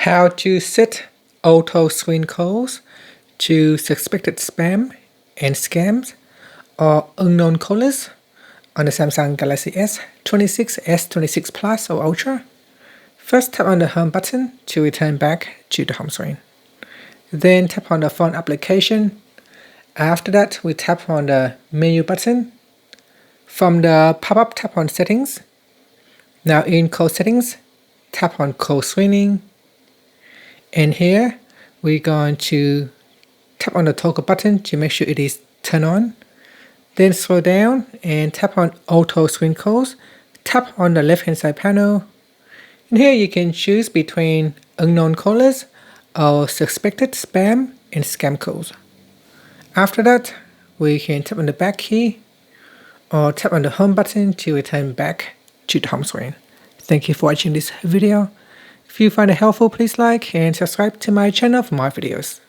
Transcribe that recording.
How to set auto screen calls to suspected spam and scams or unknown callers on the Samsung Galaxy S26, S26 Plus or Ultra. First, tap on the home button to return back to the home screen. Then tap on the phone application. After that, we tap on the menu button. From the pop-up, tap on settings. Now in call settings, tap on call screening. And here, we're going to tap on the toggle button to make sure it is turned on. Then scroll down and tap on auto screen calls. Tap on the left hand side panel. And here you can choose between unknown callers or suspected spam and scam calls. After that, we can tap on the back key or tap on the home button to return back to the home screen. Thank you for watching this video. If you find it helpful, please like and subscribe to my channel for more videos.